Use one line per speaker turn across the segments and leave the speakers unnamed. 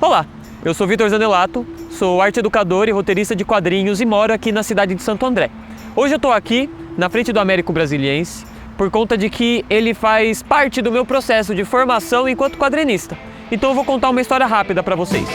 Olá, eu sou Vitor Zanelato, sou arte educador e roteirista de quadrinhos e moro aqui na cidade de Santo André. Hoje eu estou aqui na frente do Américo Brasiliense por conta de que ele faz parte do meu processo de formação enquanto quadrinista. Então eu vou contar uma história rápida para vocês.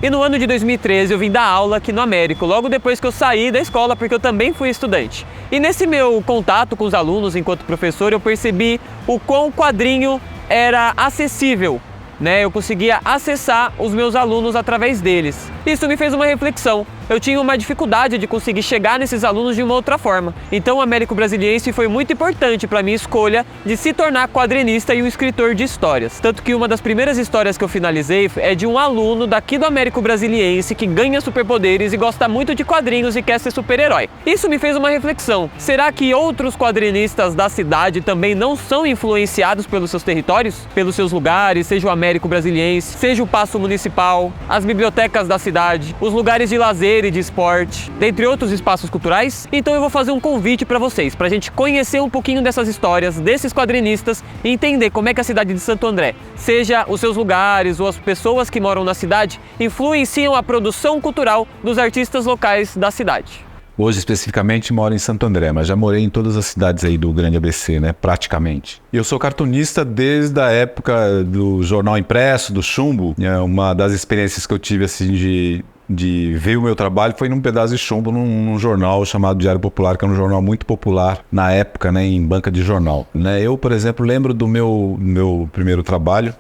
E no ano de 2013 eu vim dar aula aqui no Américo, logo depois que eu saí da escola, porque eu também fui estudante. E nesse meu contato com os alunos enquanto professor, eu percebi o quão o quadrinho era acessível, né? Eu conseguia acessar os meus alunos através deles. Isso me fez uma reflexão. Eu tinha uma dificuldade de conseguir chegar nesses alunos de uma outra forma. Então o Américo Brasiliense foi muito importante para a minha escolha de se tornar quadrinista e um escritor de histórias. Tanto que uma das primeiras histórias que eu finalizei é de um aluno daqui do Américo Brasiliense que ganha superpoderes e gosta muito de quadrinhos e quer ser super-herói. Isso me fez uma reflexão. Será que outros quadrinistas da cidade também não são influenciados pelos seus territórios? Pelos seus lugares, seja o Américo Brasiliense, seja o Paço Municipal, as bibliotecas da cidade, os lugares de lazer e de esporte, dentre outros espaços culturais? Então eu vou fazer um convite para vocês, para a gente conhecer um pouquinho dessas histórias, desses quadrinistas e entender como é que a cidade de Santo André, seja os seus lugares ou as pessoas que moram na cidade, influenciam a produção cultural dos artistas locais da cidade.
Hoje, especificamente, moro em Santo André, mas já morei em todas as cidades aí do Grande ABC, né? Praticamente. E eu sou cartunista desde a época do jornal impresso, do chumbo. Uma das experiências que eu tive, assim, de ver o meu trabalho foi num pedaço de chumbo num jornal chamado Diário Popular, que é um jornal muito popular na época, né? Em banca de jornal. Né? Eu, por exemplo, lembro do meu primeiro trabalho,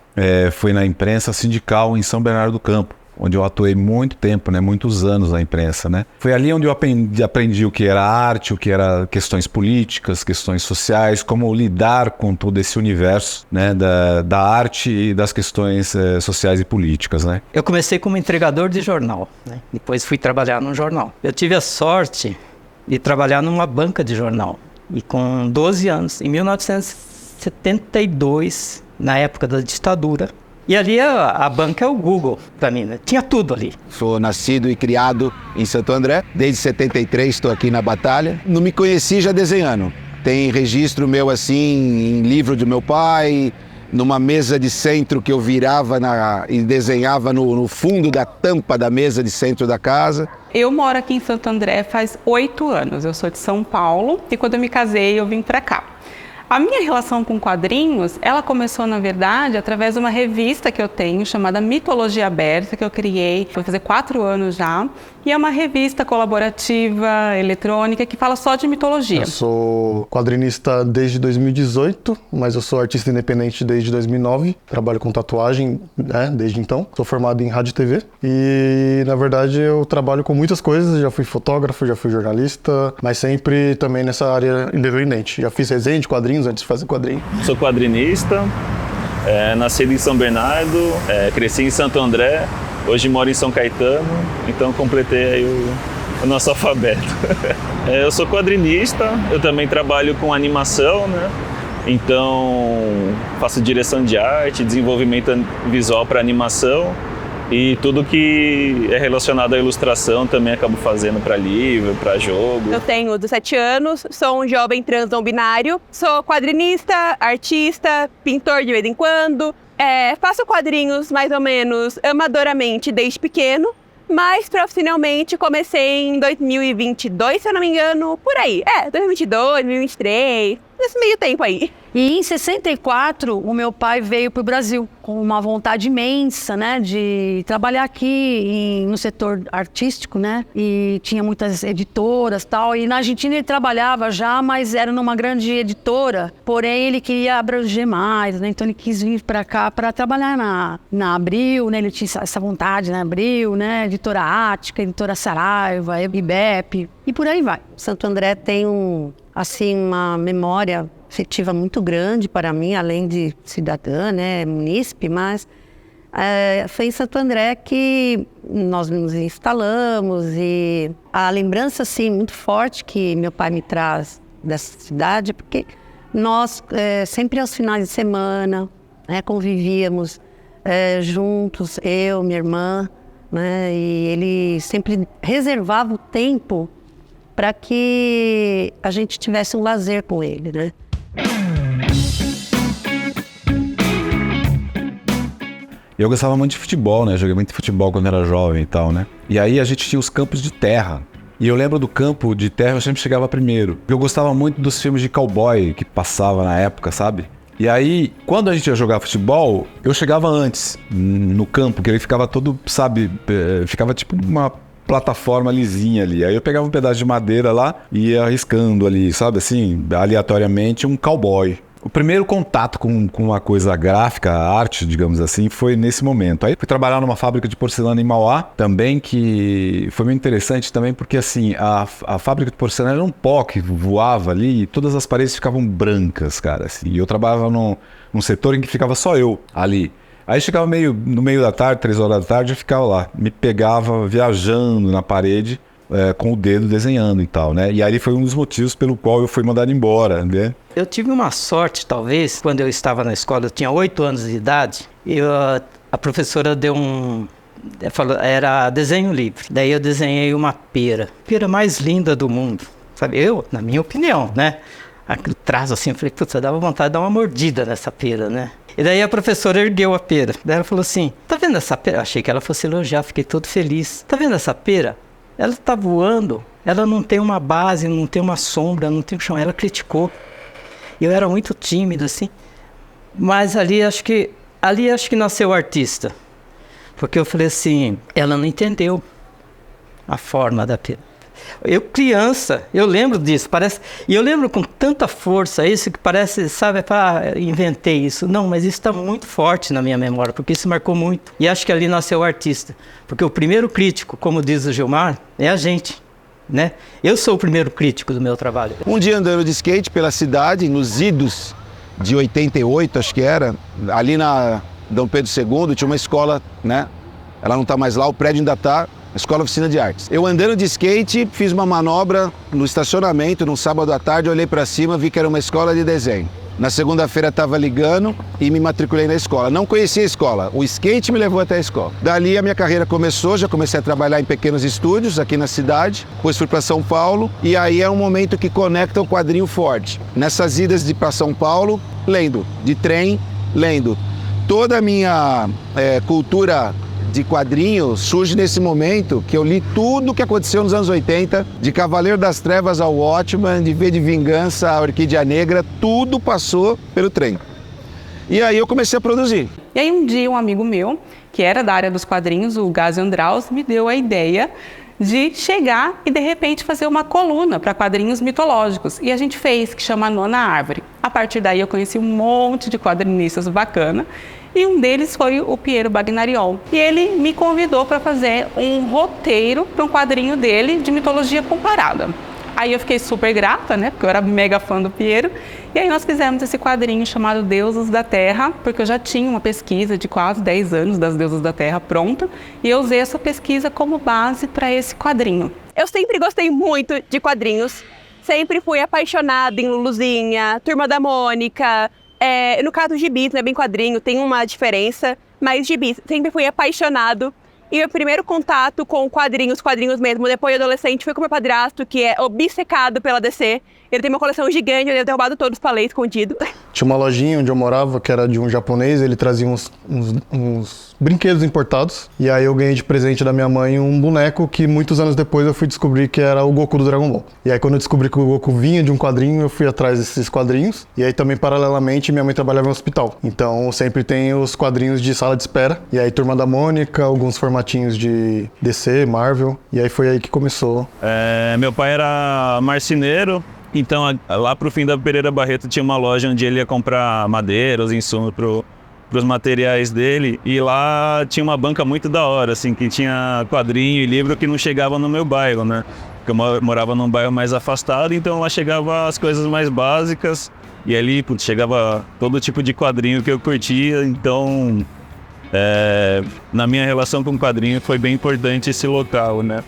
foi na imprensa sindical em São Bernardo do Campo, onde eu atuei muito tempo, né, muitos anos na imprensa, né? Foi ali onde eu aprendi o que era arte, o que era questões políticas, questões sociais, como lidar com todo esse universo, né, da arte e das questões sociais e políticas, né?
Eu comecei como entregador de jornal, né? Depois fui trabalhar num jornal. Eu tive a sorte de trabalhar numa banca de jornal. E com 12 anos, em 1972, na época da ditadura, e ali a banca é o Google para mim, né? Tinha tudo ali.
Sou nascido e criado em Santo André. Desde 73 estou aqui na Batalha. Não me conheci já desenhando. Tem registro meu assim em livro do meu pai, numa mesa de centro que eu virava e desenhava no fundo da tampa da mesa de centro da casa.
Eu moro aqui em Santo André faz 8 anos. Eu sou de São Paulo e quando eu me casei eu vim para cá. A minha relação com quadrinhos, ela começou, na verdade, através de uma revista que eu tenho, chamada Mitologia Aberta, que eu criei, vai fazer 4 anos já, e é uma revista colaborativa, eletrônica, que fala só de mitologia.
Eu sou quadrinista desde 2018, mas eu sou artista independente desde 2009, trabalho com tatuagem, né, desde então. Sou formado em rádio e TV e, na verdade, eu trabalho com muitas coisas, já fui fotógrafo, já fui jornalista, mas sempre também nessa área independente. Já fiz resenha de quadrinhos antes de fazer quadrinho.
Sou quadrinista, nascido em São Bernardo, cresci em Santo André, hoje moro em São Caetano, então completei aí o nosso alfabeto. Eu sou quadrinista, eu também trabalho com animação, né? Então faço direção de arte, desenvolvimento visual para animação. E tudo que é relacionado à ilustração também acabo fazendo para livro, para jogo.
Eu tenho 17 anos, sou um jovem trans não binário, sou quadrinista, artista, pintor de vez em quando. Faço quadrinhos mais ou menos amadoramente desde pequeno, mas profissionalmente comecei em 2022, se eu não me engano, por aí. 2022, 2023, nesse meio tempo aí.
E em 64, o meu pai veio para o Brasil com uma vontade imensa, né, de trabalhar aqui no setor artístico, né, e tinha muitas editoras e tal. E na Argentina ele trabalhava já, mas era numa grande editora, porém ele queria abranger mais, né, então ele quis vir para cá para trabalhar na Abril, né, ele tinha essa vontade na Abril, né, editora Ática, editora Saraiva, IBEP e por aí vai.
Santo André tem uma memória afetiva muito grande para mim, além de cidadã, né, munícipe, mas foi em Santo André que nós nos instalamos e a lembrança, assim, muito forte que meu pai me traz dessa cidade, porque nós sempre aos finais de semana, né, convivíamos juntos, eu, minha irmã, né, e ele sempre reservava o tempo para que a gente tivesse um lazer com ele, né?
E eu gostava muito de futebol, né? Joguei muito futebol quando era jovem e tal, né? E aí a gente tinha os campos de terra. E eu lembro do campo de terra, eu sempre chegava primeiro. Eu gostava muito dos filmes de cowboy que passava na época, sabe? E aí, quando a gente ia jogar futebol, eu chegava antes no campo, que ele ficava todo, sabe, ficava tipo uma plataforma lisinha ali. Aí eu pegava um pedaço de madeira lá e ia arriscando ali, sabe assim, aleatoriamente, um cowboy. O primeiro contato com uma coisa gráfica, arte, digamos assim, foi nesse momento. Aí fui trabalhar numa fábrica de porcelana em Mauá, também, que foi muito interessante também, porque assim, a fábrica de porcelana era um pó que voava ali e todas as paredes ficavam brancas, cara, assim. E eu trabalhava num setor em que ficava só eu ali. Aí chegava no meio da tarde, 3 horas da tarde, eu ficava lá, me pegava viajando na parede, com o dedo desenhando e tal, né? E aí foi um dos motivos pelo qual eu fui mandado embora, né?
Eu tive uma sorte, talvez, quando eu estava na escola, eu tinha 8 anos de idade, e a professora deu falou, era desenho livre. Daí eu desenhei uma pera. Pera mais linda do mundo, sabe? Eu, na minha opinião, né? Aquele traço assim, eu falei, putz, eu dava vontade de dar uma mordida nessa pera, né? E daí a professora ergueu a pera. Daí ela falou assim, tá vendo essa pera? Eu achei que ela fosse elogiar, fiquei todo feliz. Tá vendo essa pera? Ela tá voando, ela não tem uma base, não tem uma sombra, não tem um chão. Ela criticou. Eu era muito tímido, assim. Mas ali acho que nasceu o artista. Porque eu falei assim, ela não entendeu a forma da pera. Eu, criança, eu lembro disso, parece... E eu lembro com tanta força isso que parece, sabe, inventei isso. Não, mas isso está muito forte na minha memória, porque isso marcou muito. E acho que ali nasceu o artista. Porque o primeiro crítico, como diz o Gilmar, é a gente, né? Eu sou o primeiro crítico do meu trabalho.
Um dia andando de skate pela cidade, nos idos de 88, acho que era, ali na Dom Pedro II, tinha uma escola, né? Ela não está mais lá, o prédio ainda está, Escola Oficina de Artes. Eu andando de skate, fiz uma manobra no estacionamento, num sábado à tarde, olhei para cima, vi que era uma escola de desenho. Na segunda-feira estava ligando e me matriculei na escola. Não conhecia a escola, o skate me levou até a escola. Dali a minha carreira começou, já comecei a trabalhar em pequenos estúdios aqui na cidade, depois fui para São Paulo e aí é um momento que conecta o quadrinho forte. Nessas idas para São Paulo, lendo, de trem, lendo. Toda a minha cultura de quadrinho surge nesse momento que eu li tudo o que aconteceu nos anos 80, de Cavaleiro das Trevas ao Watchmen, de V de Vingança à Orquídea Negra, tudo passou pelo trem. E aí eu comecei a produzir.
E aí um dia um amigo meu, que era da área dos quadrinhos, o Gazi Andraus, me deu a ideia de chegar e de repente fazer uma coluna para quadrinhos mitológicos. E a gente fez, que chama Nona Árvore. A partir daí eu conheci um monte de quadrinistas bacana. E um deles foi o Piero Bagnariol. E ele me convidou para fazer um roteiro para um quadrinho dele de mitologia comparada. Aí eu fiquei super grata, né? Porque eu era mega fã do Piero. E aí nós fizemos esse quadrinho chamado Deuses da Terra, porque eu já tinha uma pesquisa de quase 10 anos das Deusas da Terra pronta. E eu usei essa pesquisa como base para esse quadrinho.
Eu sempre gostei muito de quadrinhos. Sempre fui apaixonada em Luluzinha, Turma da Mônica... no caso do gibis, não é bem quadrinho, tem uma diferença, mas gibis, sempre fui apaixonado. E meu primeiro contato com quadrinhos mesmo, depois de adolescente, foi com meu padrasto, que é obcecado pela DC. Ele tem uma coleção gigante, ele deve ter roubado todos os palês escondidos.
Tinha uma lojinha onde eu morava, que era de um japonês, ele trazia uns brinquedos importados. E aí eu ganhei de presente da minha mãe um boneco que muitos anos depois eu fui descobrir que era o Goku do Dragon Ball. E aí quando eu descobri que o Goku vinha de um quadrinho, eu fui atrás desses quadrinhos. E aí também, paralelamente, minha mãe trabalhava em um hospital. Então sempre tem os quadrinhos de sala de espera. E aí Turma da Mônica, alguns formatinhos de DC, Marvel. E aí foi aí que começou.
Meu pai era marceneiro. Então, lá pro fim da Pereira Barreto tinha uma loja onde ele ia comprar madeira, os insumos pros materiais dele. E lá tinha uma banca muito da hora, assim, que tinha quadrinho e livro que não chegava no meu bairro, né? Porque eu morava num bairro mais afastado, então lá chegava as coisas mais básicas. E ali, putz, chegava todo tipo de quadrinho que eu curtia, então... na minha relação com o quadrinho foi bem importante esse local, né?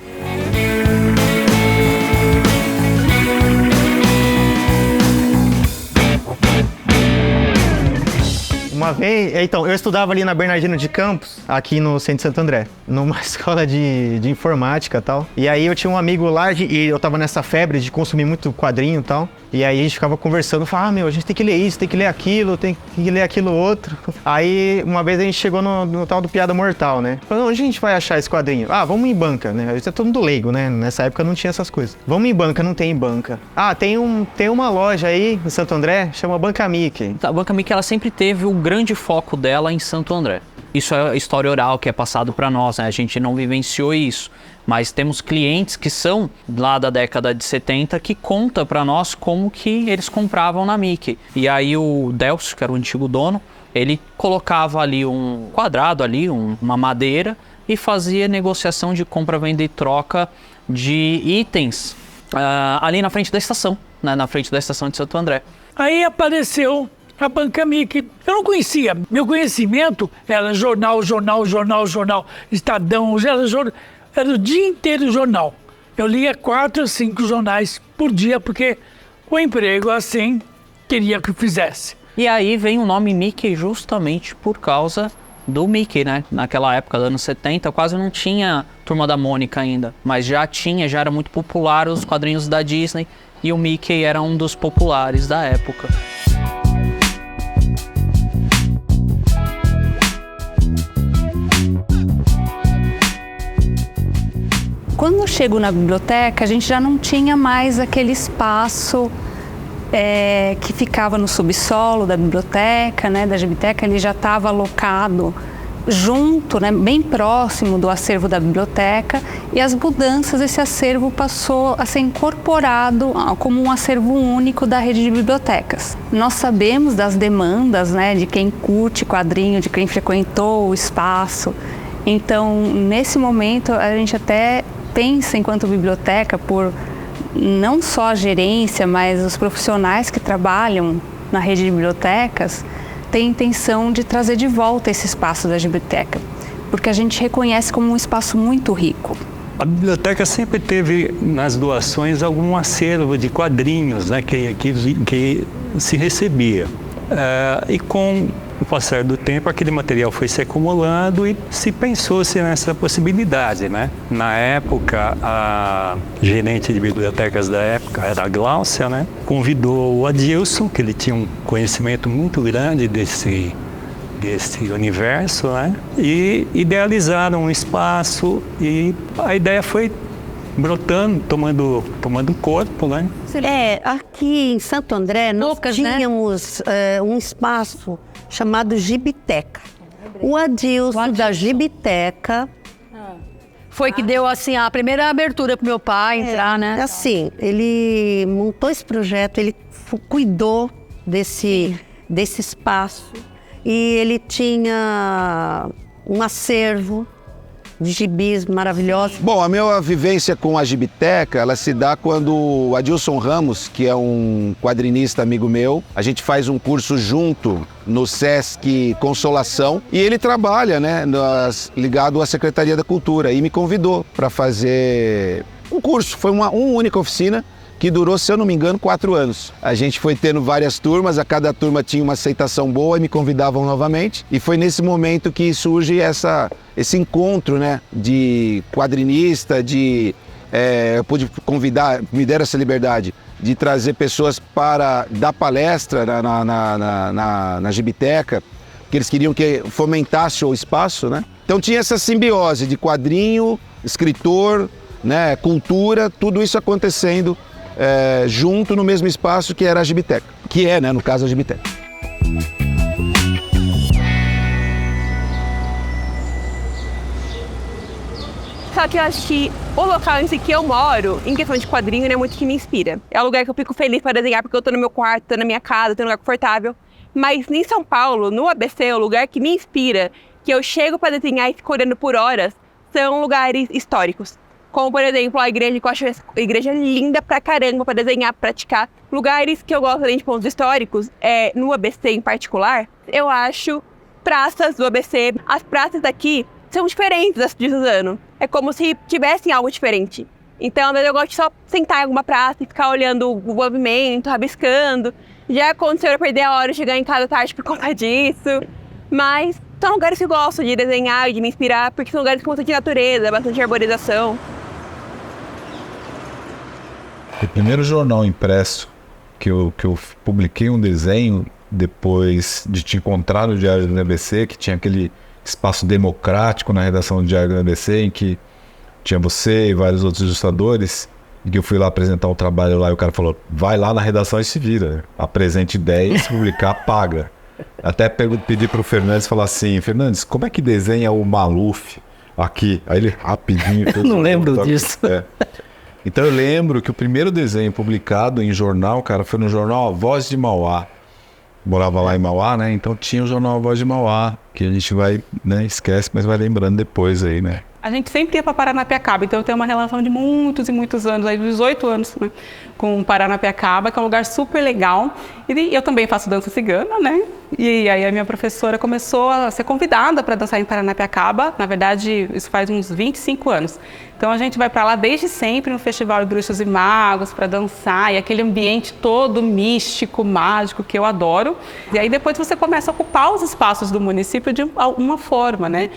Uma vez, então, eu estudava ali na Bernardino de Campos, aqui no centro de Santo André, numa escola de informática e tal. E aí eu tinha um amigo lá e eu tava nessa febre de consumir muito quadrinho e tal. E aí a gente ficava conversando, falava, a gente tem que ler isso, tem que ler aquilo, tem que ler aquilo outro. Aí uma vez a gente chegou no tal do Piada Mortal, né? Falou, onde a gente vai achar esse quadrinho? Vamos em banca, né? Isso é todo mundo leigo, né? Nessa época não tinha essas coisas. Vamos em banca, não tem em banca. Tem uma loja aí em Santo André, chama Banca Mickey.
A Banca Mickey, ela sempre teve o grande foco dela em Santo André. Isso é história oral que é passado para nós, né? A gente não vivenciou isso. Mas temos clientes que são lá da década de 70 que conta para nós como que eles compravam na Mickey. E aí o Delcio, que era o antigo dono, ele colocava ali um quadrado ali, uma madeira e fazia negociação de compra, venda e troca de itens ali na frente da estação, né? Na frente da estação de Santo André.
Aí apareceu a Banca Mickey. Eu não conhecia. Meu conhecimento era jornal, Estadão, era o dia inteiro jornal. Eu lia 4 ou 5 jornais por dia, porque o emprego assim queria que eu fizesse.
E aí vem o nome Mickey justamente por causa do Mickey, né? Naquela época, dos anos 70, quase não tinha Turma da Mônica ainda, mas já era muito popular os quadrinhos da Disney e o Mickey era um dos populares da época.
Quando eu chego na biblioteca, a gente já não tinha mais aquele espaço que ficava no subsolo da biblioteca, né, da Gibiteca. Ele já estava alocado junto, né, bem próximo do acervo da biblioteca, e as mudanças desse acervo passou a ser incorporado como um acervo único da rede de bibliotecas. Nós sabemos das demandas, né, de quem curte quadrinho, de quem frequentou o espaço. Então, nesse momento, a gente até pensa, enquanto biblioteca, por não só a gerência, mas os profissionais que trabalham na rede de bibliotecas, tem intenção de trazer de volta esse espaço da biblioteca, porque a gente reconhece como um espaço muito rico.
A biblioteca sempre teve nas doações algum acervo de quadrinhos, né, que se recebia. E com o passar do tempo, aquele material foi se acumulando e se pensou-se nessa possibilidade, né? Na época, a gerente de bibliotecas da época era a Gláucia, né? Convidou o Adilson, que ele tinha um conhecimento muito grande desse universo, né? E idealizaram um espaço e a ideia foi brotando, tomando corpo, né?
Aqui em Santo André nós tínhamos um espaço chamado Gibiteca. O Adilson da Gibiteca
foi que deu assim a primeira abertura para meu pai entrar, né?
Assim, ele montou esse projeto, ele cuidou desse espaço e ele tinha um acervo de gibis maravilhosos.
Bom, a minha vivência com a Gibiteca, ela se dá quando o Adilson Ramos, que é um quadrinista amigo meu, a gente faz um curso junto no Sesc Consolação e ele trabalha, né, ligado à Secretaria da Cultura e me convidou para fazer um curso. Foi uma única oficina que durou, se eu não me engano, 4 anos. A gente foi tendo várias turmas, a cada turma tinha uma aceitação boa e me convidavam novamente. E foi nesse momento que surge esse encontro, né, de quadrinista, eu pude convidar, me deram essa liberdade de trazer pessoas para dar palestra na Gibiteca, que eles queriam que fomentasse o espaço, né? Então tinha essa simbiose de quadrinho, escritor, né, cultura, tudo isso acontecendo junto no mesmo espaço que era a Gibiteca, que é, né, no caso, a Gibiteca.
Só que eu acho que o local em si que eu moro, em questão de quadrinho, não é muito que me inspira. É um lugar que eu fico feliz para desenhar, porque eu tô no meu quarto, tô na minha casa, tô num lugar confortável. Mas em São Paulo, no ABC, o lugar que me inspira, que eu chego para desenhar e fico olhando por horas, são lugares históricos. Como, por exemplo, a igreja, que eu acho a igreja linda pra caramba, pra desenhar, pra praticar. Lugares que eu gosto, além de pontos históricos, no ABC em particular, eu acho praças do ABC. As praças daqui são diferentes das de Suzano. É como se tivessem algo diferente. Então, às vezes eu gosto de só sentar em alguma praça e ficar olhando o movimento, rabiscando. Já aconteceu eu perder a hora de chegar em casa tarde por conta disso. Mas são lugares que eu gosto de desenhar e de me inspirar, porque são lugares com bastante natureza, bastante arborização.
O primeiro jornal impresso que eu publiquei um desenho depois de te encontrar no Diário do ABC, que tinha aquele espaço democrático na redação do Diário do ABC, em que tinha você e vários outros ilustradores, e que eu fui lá apresentar um trabalho lá e o cara falou, vai lá na redação e se vira, apresente ideia e se publicar, paga. Até pedi pro Fernandes falar assim, Fernandes, como é que desenha o Maluf aqui? Aí ele rapidinho...
Eu não lembro disso.
Então eu lembro que o primeiro desenho publicado em jornal, cara, foi no jornal A Voz de Mauá. Morava lá em Mauá, né? Então tinha o jornal A Voz de Mauá, que a gente vai, né, esquece, mas vai lembrando depois aí, né?
A gente sempre ia para Paranapiacaba, então eu tenho uma relação de muitos e muitos anos, aí 18 anos, né, com Paranapiacaba, que é um lugar super legal. E eu também faço dança cigana, né? E aí a minha professora começou a ser convidada para dançar em Paranapiacaba. Na verdade, isso faz uns 25 anos. Então a gente vai para lá desde sempre no Festival de Bruxos e Magos para dançar, e aquele ambiente todo místico, mágico, que eu adoro. E aí depois você começa a ocupar os espaços do município de alguma forma, né?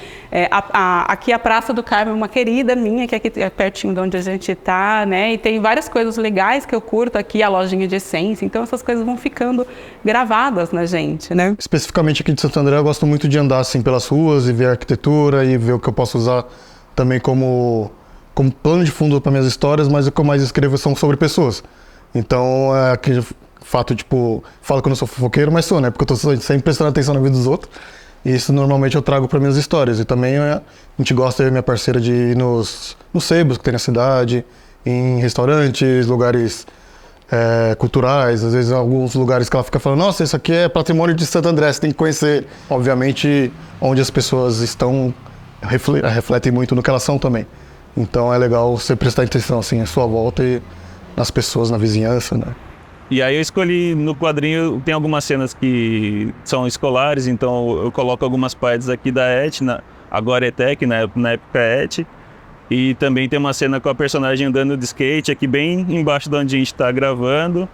Aqui a Praça do Carmo é uma querida minha, que é aqui pertinho de onde a gente está, né? E tem várias coisas legais que eu curto aqui, a lojinha de essência. Então essas coisas vão ficando gravadas na gente, né?
Especificamente aqui de Santo André, eu gosto muito de andar assim pelas ruas e ver a arquitetura e ver o que eu posso usar também como plano de fundo para minhas histórias, mas o que eu mais escrevo são sobre pessoas. Então, é aquele fato, tipo, falo que eu não sou fofoqueiro, mas sou, né? Porque eu tô sempre prestando atenção na vida dos outros. E isso normalmente eu trago para minhas histórias. E também a gente gosta, eu e minha parceira, de ir nos sebos que tem na cidade, em restaurantes, lugares culturais, às vezes em alguns lugares que ela fica falando, nossa, isso aqui é patrimônio de Santo André, você tem que conhecer. Obviamente, onde as pessoas estão refletem muito no que elas são também. Então é legal você prestar atenção assim, à sua volta e nas pessoas, na vizinhança, né?
E aí eu escolhi, no quadrinho, tem algumas cenas que são escolares, então eu coloco algumas partes aqui da Etna, agora é Tech, na época é Et. E também tem uma cena com a personagem andando de skate aqui bem embaixo de onde a gente está gravando.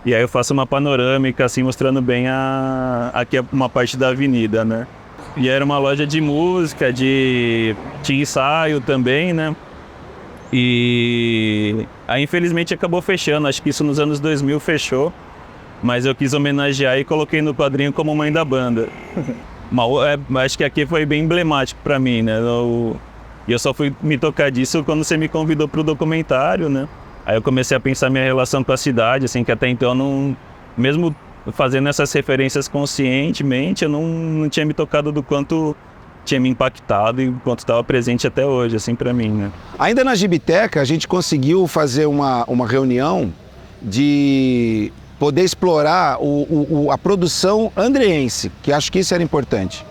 E aí eu faço uma panorâmica assim, mostrando bem aqui uma parte da avenida, né? E era uma loja de música, tinha ensaio também, né? E aí infelizmente acabou fechando, acho que isso nos anos 2000 fechou. Mas eu quis homenagear e coloquei no quadrinho como mãe da banda. Acho que aqui foi bem emblemático para mim, né? E eu só fui me tocar disso quando você me convidou para o documentário, né? Aí eu comecei a pensar minha relação com a cidade, assim, que até então não... Mesmo fazendo essas referências conscientemente, eu não tinha me tocado do quanto tinha me impactado e o quanto estava presente até hoje, assim, para mim, né?
Ainda na Gibiteca, a gente conseguiu fazer uma reunião de poder explorar a produção andreense, que acho que isso era importante.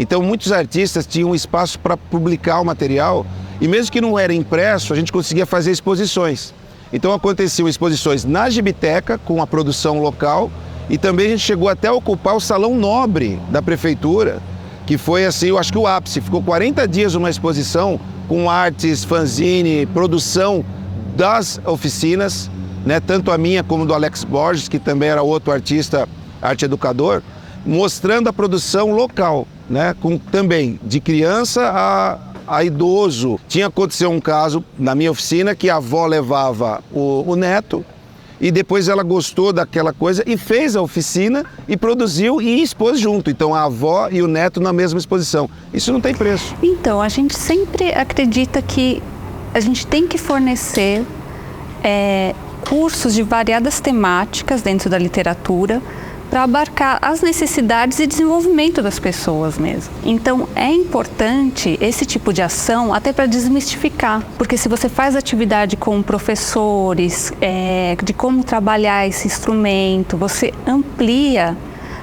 Então, muitos artistas tinham espaço para publicar o material e mesmo que não era impresso, a gente conseguia fazer exposições. Então, aconteciam exposições na Gibiteca, com a produção local, e também a gente chegou até a ocupar o Salão Nobre da Prefeitura, que foi assim, eu acho que o ápice. Ficou 40 dias uma exposição com artes, fanzine, produção das oficinas, né? Tanto a minha como do Alex Borges, que também era outro artista, arte educador, mostrando a produção local, né? Com também de criança a idoso. Tinha acontecido um caso na minha oficina que a avó levava o neto e depois ela gostou daquela coisa e fez a oficina e produziu e expôs junto. Então a avó e o neto na mesma exposição. Isso não tem preço.
Então, a gente sempre acredita que a gente tem que fornecer cursos de variadas temáticas dentro da literatura para abarcar as necessidades e desenvolvimento das pessoas mesmo. Então, é importante esse tipo de ação até para desmistificar, porque se você faz atividade com professores, de como trabalhar esse instrumento, você amplia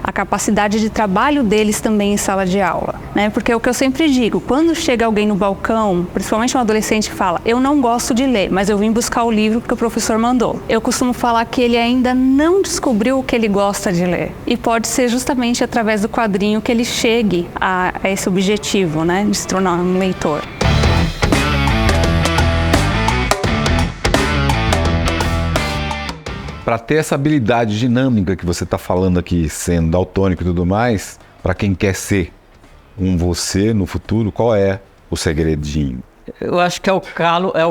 a capacidade de trabalho deles também em sala de aula, né? Porque é o que eu sempre digo, quando chega alguém no balcão, principalmente um adolescente que fala, eu não gosto de ler, mas eu vim buscar o livro porque o professor mandou. Eu costumo falar que ele ainda não descobriu o que ele gosta de ler. E pode ser justamente através do quadrinho que ele chegue a esse objetivo, né? De se tornar um leitor.
para ter essa habilidade dinâmica que você está falando aqui, sendo daltônico e tudo mais, para quem quer ser você no futuro, qual é o segredinho?
Eu acho que é o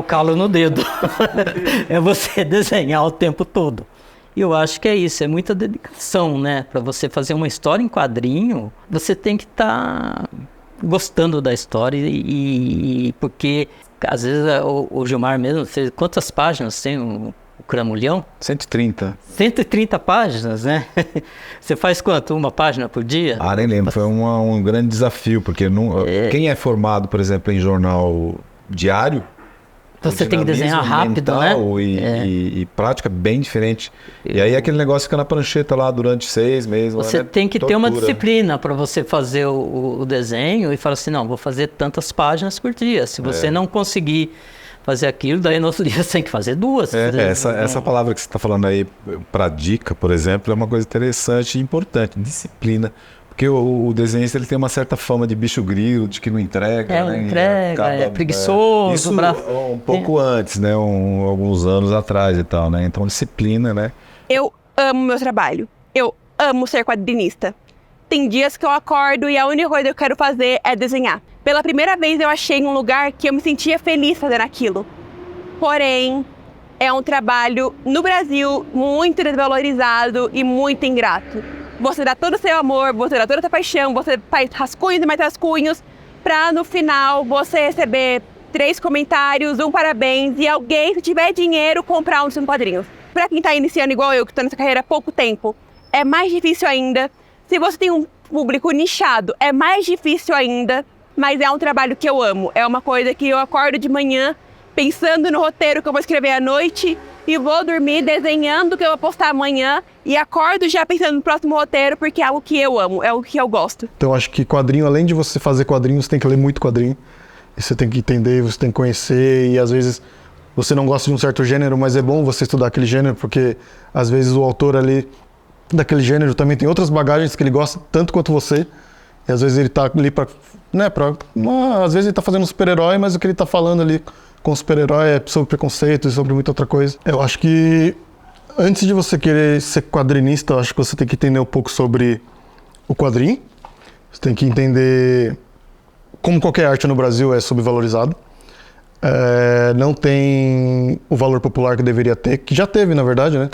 calo no dedo. É você desenhar o tempo todo. E eu acho que é isso, é muita dedicação, né? Para você fazer uma história em quadrinho, você tem que estar gostando da história e porque às vezes o Gilmar mesmo, quantas páginas tem o Cramulhão?
130.
130 páginas, né? Você faz quanto? Uma página por dia?
Nem lembro. Foi um grande desafio, porque quem é formado, por exemplo, em jornal diário,
você tem que desenhar rápido, né?
E prática bem diferente. E aí aquele negócio fica na prancheta lá durante 6 meses.
Você tem que ter uma disciplina para você fazer o desenho e falar assim, não, vou fazer tantas páginas por dia. Se você não conseguir fazer aquilo, daí no outro dia você tem que fazer 2.
Essa palavra que você está falando aí para dica, por exemplo, é uma coisa interessante e importante, disciplina. Porque o desenhista ele tem uma certa fama de bicho grilo, de que não entrega.
É preguiçoso.
Isso um pouco antes, né? Alguns anos atrás e tal, né? Então, disciplina, né?
Eu amo meu trabalho. Eu amo ser quadrinista. Tem dias que eu acordo e a única coisa que eu quero fazer é desenhar. Pela primeira vez eu achei um lugar que eu me sentia feliz fazendo aquilo. Porém, é um trabalho no Brasil muito desvalorizado e muito ingrato. Você dá todo o seu amor, você dá toda a sua paixão, você faz rascunhos e mais rascunhos, pra no final você receber 3 comentários, um parabéns e alguém, se tiver dinheiro, comprar um dos seus quadrinhos. Pra quem tá iniciando igual eu, que tô nessa carreira há pouco tempo, é mais difícil ainda. Se você tem um público nichado, é mais difícil ainda, mas é um trabalho que eu amo. É uma coisa que eu acordo de manhã pensando no roteiro que eu vou escrever à noite e vou dormir desenhando o que eu vou postar amanhã e acordo já pensando no próximo roteiro porque é algo que eu amo, é o que eu gosto.
Então acho que quadrinho, além de você fazer quadrinho, você tem que ler muito quadrinho. E você tem que entender, você tem que conhecer e às vezes você não gosta de um certo gênero, mas é bom você estudar aquele gênero porque às vezes o autor ali daquele gênero também tem outras bagagens que ele gosta tanto quanto você. E às vezes ele tá ali às vezes ele tá fazendo um super-herói, mas o que ele tá falando ali com o super-herói é sobre preconceito e sobre muita outra coisa. Eu acho que antes de você querer ser quadrinista, eu acho que você tem que entender um pouco sobre o quadrinho. Você tem que entender como qualquer arte no Brasil é subvalorizado. Não tem o valor popular que deveria ter, que já teve, na verdade, né?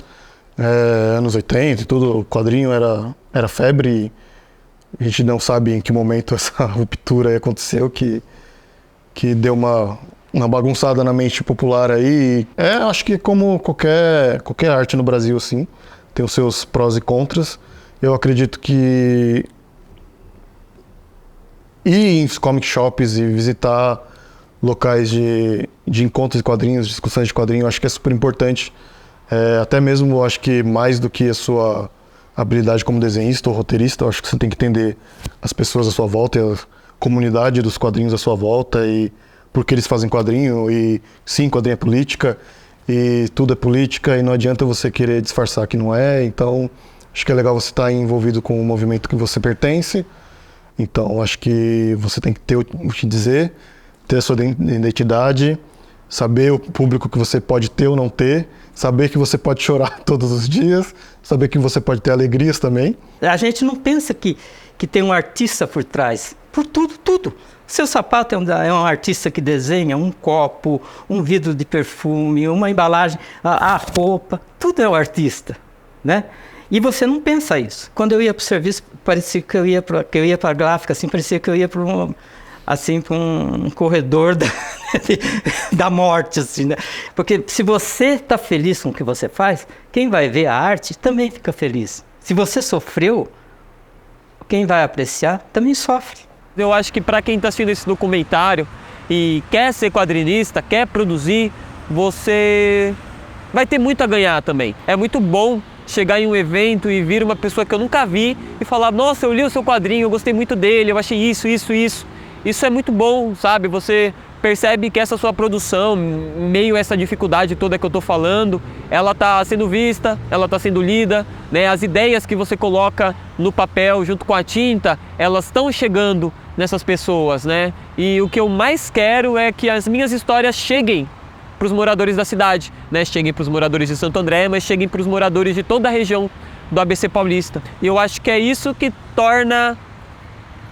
Anos 80 e tudo, o quadrinho era febre. A gente não sabe em que momento essa ruptura aí aconteceu, que deu uma bagunçada na mente popular aí. Acho que como qualquer arte no Brasil, assim, tem os seus prós e contras. Eu acredito que ir em comic shops e visitar locais de encontros de quadrinhos, discussões de quadrinhos, acho que é super importante. Até mesmo, acho que mais do que a sua habilidade como desenhista ou roteirista, acho que você tem que entender as pessoas à sua volta e a comunidade dos quadrinhos à sua volta e por que eles fazem quadrinho. E sim, quadrinho é política e tudo é política e não adianta você querer disfarçar que não é. Então, acho que é legal você estar envolvido com o movimento que você pertence. Então, acho que você tem que ter o que dizer, ter a sua identidade, saber o público que você pode ter ou não ter, saber que você pode chorar todos os dias, saber que você pode ter alegrias também.
A gente não pensa que tem um artista por trás, por tudo. Seu sapato é um artista que desenha um copo, um vidro de perfume, uma embalagem, a roupa, tudo é um artista, né? E você não pensa isso. Quando eu ia para o serviço, parecia que eu ia para a gráfica, assim, parecia que eu ia para um corredor da morte, assim, né? Porque se você está feliz com o que você faz, quem vai ver a arte também fica feliz. Se você sofreu, quem vai apreciar também sofre.
Eu acho que para quem está assistindo esse documentário e quer ser quadrinista, quer produzir, você vai ter muito a ganhar também. É muito bom chegar em um evento e vir uma pessoa que eu nunca vi e falar: nossa, eu li o seu quadrinho, eu gostei muito dele, eu achei isso. Isso é muito bom, sabe? Você percebe que essa sua produção, em meio a essa dificuldade toda que eu estou falando, ela está sendo vista, ela está sendo lida, né? As ideias que você coloca no papel junto com a tinta, elas estão chegando nessas pessoas, né? E o que eu mais quero é que as minhas histórias cheguem para os moradores da cidade, né? Cheguem para os moradores de Santo André, mas cheguem para os moradores de toda a região do ABC Paulista. E eu acho que é isso que torna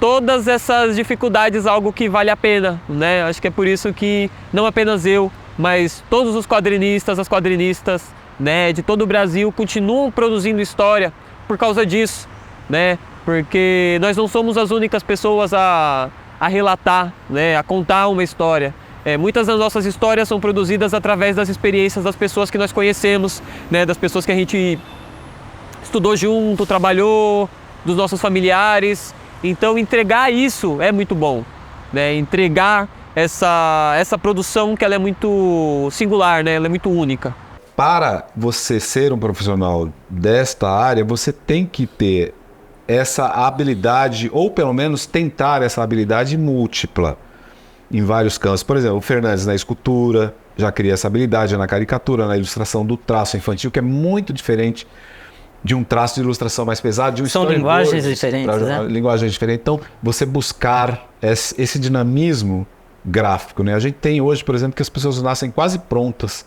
todas essas dificuldades algo que vale a pena, né? Acho que é por isso que não apenas eu, mas todos os quadrinistas, as quadrinistas, né, de todo o Brasil continuam produzindo história por causa disso, né? Porque nós não somos as únicas pessoas a relatar, né, a contar uma história. Muitas das nossas histórias são produzidas através das experiências das pessoas que nós conhecemos, né, das pessoas que a gente estudou junto, trabalhou, dos nossos familiares. Então entregar isso é muito bom, né? Entregar essa produção que ela é muito singular, né? Ela é muito única.
Para você ser um profissional desta área, você tem que ter essa habilidade, ou pelo menos tentar essa habilidade múltipla em vários campos. Por exemplo, o Fernandes na escultura já cria essa habilidade, na caricatura, na ilustração do traço infantil, que é muito diferente de um traço de ilustração mais pesado, de um
São linguagens diferentes, né?
Linguagens diferentes. Então, você buscar esse dinamismo gráfico, né? A gente tem hoje, por exemplo, que as pessoas nascem quase prontas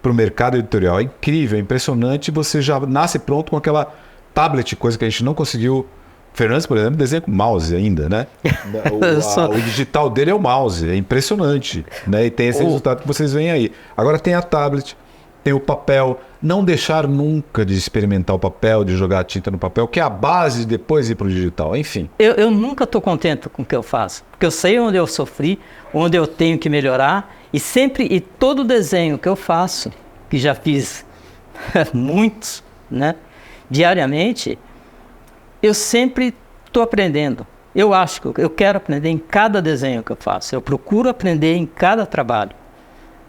para o mercado editorial. É incrível, é impressionante. Você já nasce pronto com aquela tablet, coisa que a gente não conseguiu. Fernandes, por exemplo, desenha com mouse ainda, né? O digital dele é o mouse, é impressionante, né? E tem esse resultado que vocês veem aí. Agora tem a tablet, tem o papel. Não deixar nunca de experimentar o papel, de jogar a tinta no papel, que é a base de depois ir para o digital, enfim.
Eu nunca estou contente com o que eu faço, porque eu sei onde eu sofri, onde eu tenho que melhorar, e todo desenho que eu faço, que já fiz muitos, né, diariamente, eu sempre estou aprendendo. Eu acho que eu quero aprender em cada desenho que eu faço, eu procuro aprender em cada trabalho,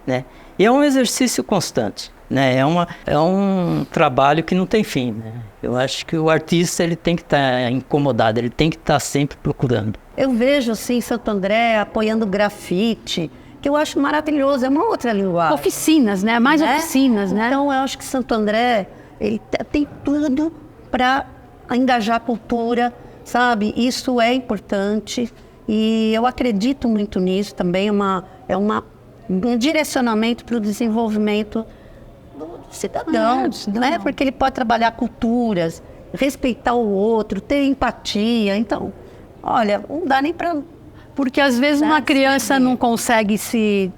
né? E é um exercício constante, né? É um trabalho que não tem fim, né? Eu acho que o artista ele tem que estar incomodado, ele tem que estar sempre procurando.
Eu vejo assim Santo André apoiando grafite, que eu acho maravilhoso, é uma outra linguagem.
Oficinas, né? Mais oficinas, né?
Então eu acho que Santo André ele tem tudo para engajar a cultura, sabe? Isso é importante e eu acredito muito nisso também. É um direcionamento para o desenvolvimento do cidadão, né? Porque ele pode trabalhar culturas, respeitar o outro, ter empatia. Então, olha, não dá nem para...
Porque às vezes uma criança não consegue se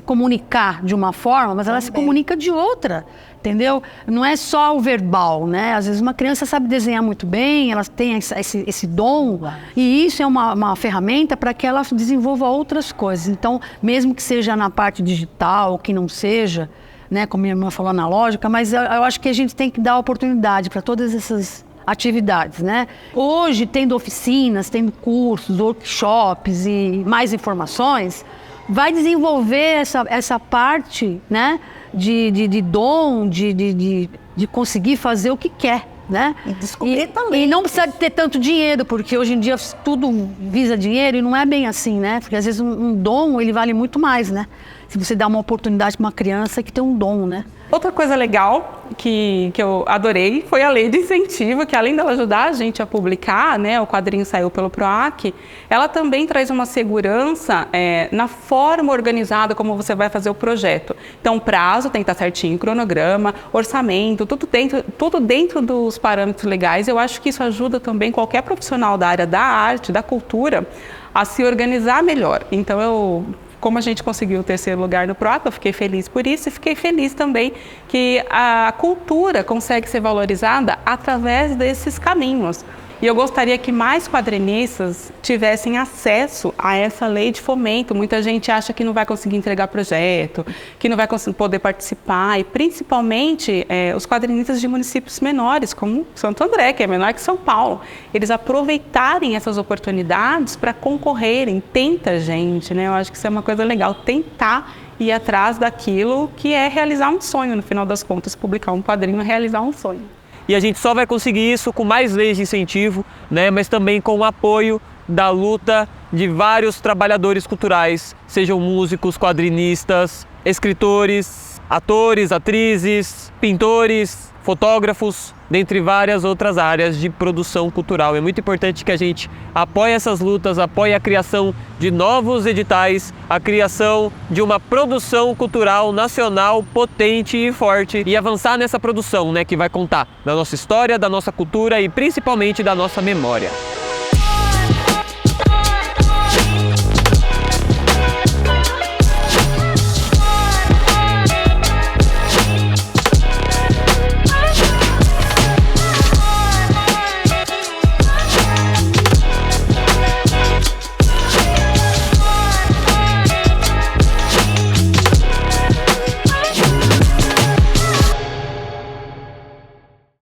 comunicar de uma forma, mas ela se comunica de outra, entendeu? Não é só o verbal, né? Às vezes uma criança sabe desenhar muito bem, ela tem esse dom, e isso é uma ferramenta para que ela desenvolva outras coisas. Então, mesmo que seja na parte digital, que não seja, né, como minha irmã falou, analógica, mas eu acho que a gente tem que dar oportunidade para todas essas atividades, né? Hoje, tendo oficinas, tendo cursos, workshops e mais informações, vai desenvolver essa parte, né, de dom, de conseguir fazer o que quer, né?
E descobrir também.
E não precisa ter tanto dinheiro, porque hoje em dia tudo visa dinheiro e não é bem assim, né? Porque às vezes um dom, ele vale muito mais, né? Se você dá uma oportunidade para uma criança que tem um dom, né?
Outra coisa legal que eu adorei foi a lei de incentivo, que além dela ajudar a gente a publicar, né, o quadrinho saiu pelo PROAC, ela também traz uma segurança na forma organizada como você vai fazer o projeto. Então, prazo tem que estar certinho, cronograma, orçamento, tudo dentro dos parâmetros legais. Eu acho que isso ajuda também qualquer profissional da área da arte, da cultura, a se organizar melhor. Então, como a gente conseguiu o 3º lugar no PROAC, eu fiquei feliz por isso e fiquei feliz também que a cultura consegue ser valorizada através desses caminhos. E eu gostaria que mais quadrinistas tivessem acesso a essa lei de fomento. Muita gente acha que não vai conseguir entregar projeto, que não vai poder participar, e principalmente os quadrinistas de municípios menores, como Santo André, que é menor que São Paulo. Eles aproveitarem essas oportunidades para concorrerem. Tenta, gente, né? Eu acho que isso é uma coisa legal, tentar ir atrás daquilo que é realizar um sonho, no final das contas. Publicar um quadrinho é realizar um sonho.
E a gente só vai conseguir isso com mais leis de incentivo, né? Mas também com o apoio da luta de vários trabalhadores culturais, sejam músicos, quadrinistas, escritores, atores, atrizes, pintores, fotógrafos, dentre várias outras áreas de produção cultural. É muito importante que a gente apoie essas lutas, apoie a criação de novos editais, a criação de uma produção cultural nacional potente e forte e avançar nessa produção, né, que vai contar da nossa história, da nossa cultura e principalmente da nossa memória.